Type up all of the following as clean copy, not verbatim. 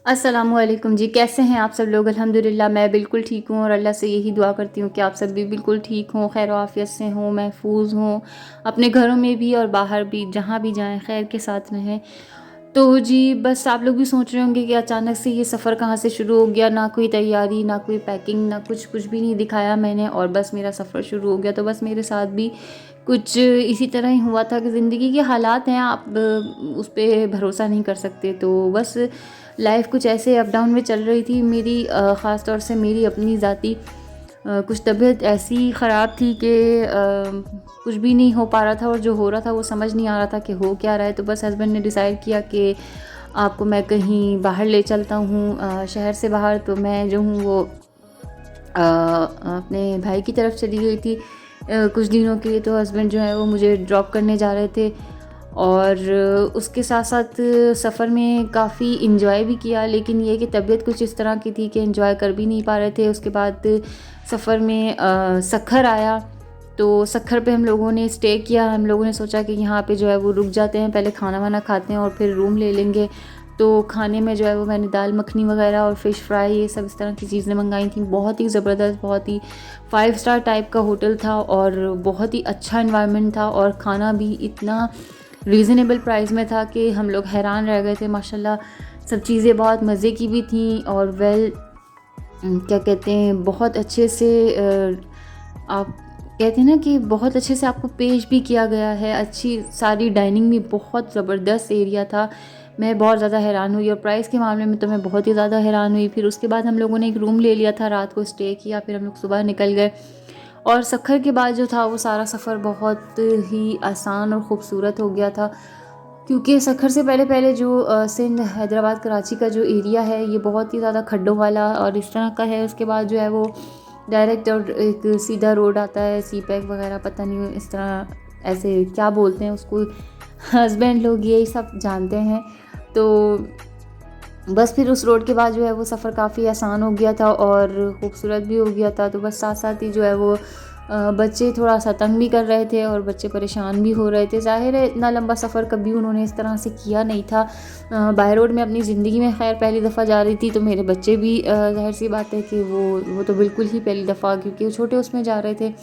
अस्सलामुअलैकुम जी, कैसे हैं आप सब लोग? अल्हम्दुलिल्लाह मैं बिल्कुल ठीक हूँ और अल्लाह से यही दुआ करती हूँ कि आप सब भी बिल्कुल ठीक हों, खैर आफ़ियत से हों, महफूज हों, अपने घरों में भी और बाहर भी, जहाँ भी जाएँ खैर के साथ रहें। तो जी, बस आप लोग भी सोच रहे होंगे कि अचानक से ये सफ़र कहाँ से शुरू हो गया, ना कोई तैयारी, ना कोई पैकिंग, ना कुछ भी नहीं दिखाया मैंने और बस मेरा सफ़र शुरू हो गया। तो बस मेरे साथ भी कुछ इसी तरह ही हुआ था कि ज़िंदगी के हालात हैं, आप उस पे भरोसा नहीं कर सकते। तो बस लाइफ़ कुछ ऐसे अप डाउन में चल रही थी मेरी, ख़ास तौर से मेरी अपनी ज़ाती कुछ तबीयत ऐसी ख़राब थी कि कुछ भी नहीं हो पा रहा था और जो हो रहा था वो समझ नहीं आ रहा था कि हो क्या रहा है। तो बस हस्बैंड ने डिसाइड किया कि आपको मैं कहीं बाहर ले चलता हूँ, शहर से बाहर। तो मैं जो हूँ वो अपने भाई की तरफ चली गई थी कुछ दिनों के लिए। तो हस्बैंड जो है वो मुझे ड्रॉप करने जा रहे थे और उसके साथ साथ सफ़र में काफ़ी इंजॉय भी किया, लेकिन ये कि तबीयत कुछ इस तरह की थी कि इंजॉय कर भी नहीं पा रहे थे। उसके बाद सफ़र में सखर आया, तो सखर पे हम लोगों ने स्टे किया। हम लोगों ने सोचा कि यहाँ पे जो है वो रुक जाते हैं, पहले खाना वाना खाते हैं और फिर रूम ले लेंगे। तो खाने में जो है वो मैंने दाल मखनी वगैरह और फ़िश फ्राई ये सब इस तरह की चीज़ें मंगाई थी। बहुत ही ज़बरदस्त, बहुत ही 5 स्टार टाइप का होटल था और बहुत ही अच्छा एनवायरनमेंट था और खाना भी इतना रीज़नेबल प्राइस में था कि हम लोग हैरान रह गए थे माशाल्लाह। सब चीज़ें बहुत मज़े की भी थी और क्या कहते हैं, बहुत अच्छे से आप कहते हैं ना कि बहुत अच्छे से आपको पेश भी किया गया है। अच्छी सारी डाइनिंग भी बहुत ज़बरदस्त एरिया था। मैं बहुत ज़्यादा हैरान हुई और प्राइस के मामले में तो मैं बहुत ही ज़्यादा हैरान हुई। फिर उसके बाद हम लोगों ने एक रूम ले लिया था, रात को स्टे किया, फिर हम लोग सुबह निकल गए। और सख़र के बाद जो था वो सारा सफ़र बहुत ही आसान और ख़ूबसूरत हो गया था, क्योंकि सख़र से पहले पहले जो सिंध, हैदराबाद, कराची का जो एरिया है ये बहुत ही ज़्यादा खड्डों वाला और इस तरह का है। उसके बाद जो है वो डायरेक्ट और एक सीधा रोड आता है, सी पैक वगैरह पता नहीं इस तरह ऐसे क्या बोलते हैं उसको, हस्बैंड लोग यही सब जानते हैं। तो बस फिर उस रोड के बाद जो है वो सफ़र काफ़ी आसान हो गया था और ख़ूबसूरत भी हो गया था। तो बस साथ साथ ही जो है वो बच्चे थोड़ा सा तंग भी कर रहे थे और बच्चे परेशान भी हो रहे थे। ज़ाहिर है इतना लंबा सफ़र कभी उन्होंने इस तरह से किया नहीं था। बाय रोड में अपनी ज़िंदगी में खैर पहली दफ़ा जा रही थी, तो मेरे बच्चे भी ज़ाहिर सी बात है कि वो तो बिल्कुल ही पहली दफ़ा, क्योंकि वो छोटे उसमें जा रहे थे।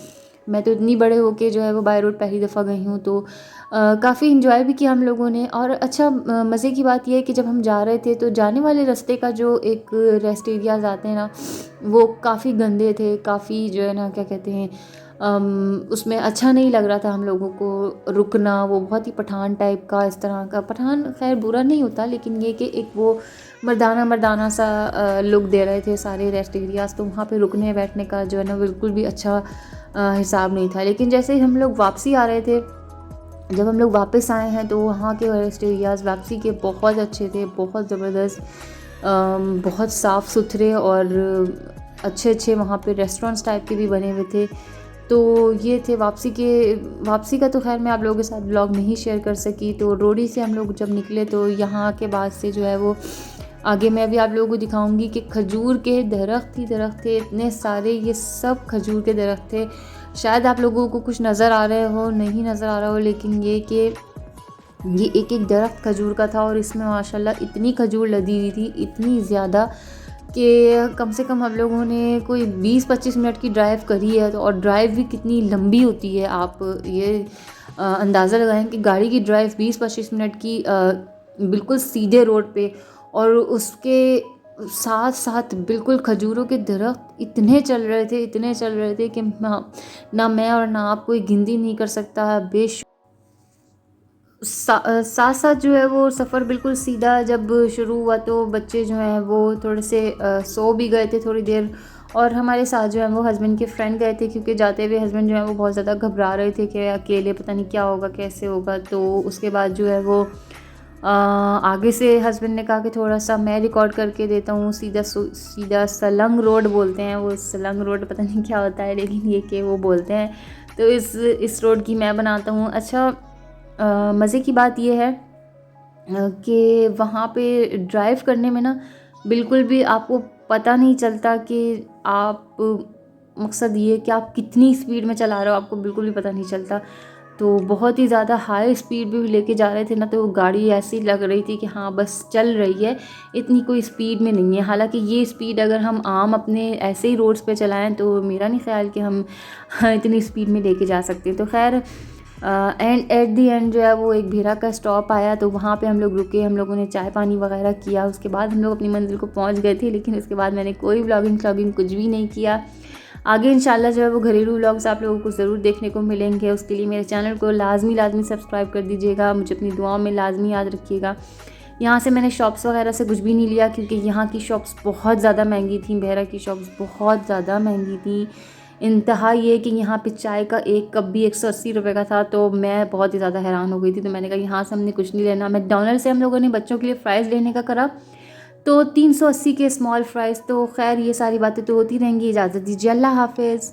मैं तो इतनी बड़े होके जो है वो बाय रोड पहली दफ़ा गई हूँ। तो काफ़ी इन्जॉय भी किया हम लोगों ने। और अच्छा, मज़े की बात यह है कि जब हम जा रहे थे तो जाने वाले रास्ते का जो एक रेस्ट एरियाज़ आते हैं ना, वो काफ़ी गंदे थे, काफ़ी जो है ना क्या कहते हैं, उसमें अच्छा नहीं लग रहा था हम लोगों को रुकना। वो बहुत ही पठान टाइप का, इस तरह का, पठान खैर बुरा नहीं होता, लेकिन ये कि एक वो मर्दाना मर्दाना सा लुक दे रहे थे सारे रेस्ट एरियाज़। तो वहाँ पे रुकने बैठने का जो है ना बिल्कुल भी अच्छा हिसाब नहीं था। लेकिन जैसे ही हम लोग वापसी आ रहे थे, जब हम लोग वापस आए हैं, तो वहाँ के रेस्ट एरियाज़ वापसी के बहुत अच्छे थे, बहुत ज़बरदस्त, बहुत साफ़ सुथरे और अच्छे अच्छे वहाँ पे रेस्टोरेंट्स टाइप के भी बने हुए थे। तो ये थे वापसी का। तो खैर मैं आप लोगों के साथ ब्लॉग नहीं शेयर कर सकी। तो रोडी से हम लोग जब निकले तो यहाँ के बाद से जो है वो आगे मैं अभी आप लोगों को दिखाऊंगी कि खजूर के दरख्त ही दरख्त थे, इतने सारे, ये सब खजूर के दरख्त थे। शायद आप लोगों को कुछ नज़र आ रहे हो, नहीं नज़र आ रहा हो, लेकिन ये कि ये एक एक दरख्त खजूर का था और इसमें माशाल्लाह इतनी खजूर लदी हुई थी, इतनी ज़्यादा कि कम से कम हम लोगों ने कोई 20-25 मिनट की ड्राइव करी है। तो और ड्राइव भी कितनी लंबी होती है, आप ये अंदाज़ा लगाएं कि गाड़ी की ड्राइव 20-25 मिनट की, बिल्कुल सीधे रोड पे, और उसके साथ साथ बिल्कुल खजूरों के दरख्त इतने चल रहे थे, इतने चल रहे थे कि ना मैं और ना आप कोई गिनती नहीं कर सकता। साथ साथ जो है वो सफ़र बिल्कुल सीधा जब शुरू हुआ तो बच्चे जो हैं वो थोड़े से सो भी गए थे थोड़ी देर। और हमारे साथ जो है वो हस्बैंड के फ्रेंड गए थे, क्योंकि जाते हुए हस्बैंड जो है वो बहुत ज़्यादा घबरा रहे थे कि अकेले पता नहीं क्या होगा, कैसे होगा। तो उसके बाद जो है वो आगे से हस्बैंड ने कहा कि थोड़ा सा मैं रिकॉर्ड करके देता हूँ। सीधा सलंग रोड बोलते हैं वो, सलंग रोड पता नहीं क्या होता है, लेकिन ये कि वो बोलते हैं। तो इस रोड की मैं बनाता हूँ। अच्छा, मज़े की बात यह है कि वहाँ पे ड्राइव करने में ना बिल्कुल भी आपको पता नहीं चलता कि आप, मकसद ये कि आप कितनी स्पीड में चला रहे हो, आपको बिल्कुल भी पता नहीं चलता। तो बहुत ही ज़्यादा हाई स्पीड में भी लेके जा रहे थे ना, तो वो गाड़ी ऐसी लग रही थी कि हाँ बस चल रही है, इतनी कोई स्पीड में नहीं है। हालांकि ये स्पीड अगर हम आम अपने ऐसे ही रोड्स पे चलाएं तो मेरा नहीं ख्याल कि हम इतनी स्पीड में लेके जा सकते। तो खैर एंड एट दी एंड जो है वो एक भेरा का स्टॉप आया, तो वहाँ पे हम लोग रुके, हम लोगों ने चाय पानी वगैरह किया, उसके बाद हम लोग अपनी मंजिल को पहुँच गए थे। लेकिन उसके बाद मैंने कोई व्लॉगिंग कुछ भी नहीं किया। आगे इंशाल्लाह जो है वो घरेलू व्लॉग्स आप लोगों को ज़रूर देखने को मिलेंगे। उसके लिए मेरे चैनल को लाजमी सब्सक्राइब कर दीजिएगा, मुझे अपनी दुआओं में लाजमी याद रखिएगा। यहाँ से मैंने शॉप्स वगैरह से कुछ भी नहीं लिया, क्योंकि यहाँ की शॉप्स बहुत ज़्यादा महंगी थी। बहरा की शॉप्स बहुत ज़्यादा महंगी थी। इंतहा ये कि यहाँ पे चाय का एक कप भी 180 रुपये का था, तो मैं बहुत ही ज़्यादा हैरान हो गई थी। तो मैंने कहा यहाँ से हमने कुछ नहीं लेना। मैकडॉनल्ड से हम लोगों ने बच्चों के लिए फ़्राइज़ लेने का करा, तो 380 के स्मॉल फ़्राइज़। तो खैर ये सारी बातें तो होती रहेंगी। इजाज़त दीजिए, अल्लाह हाफ़िज़।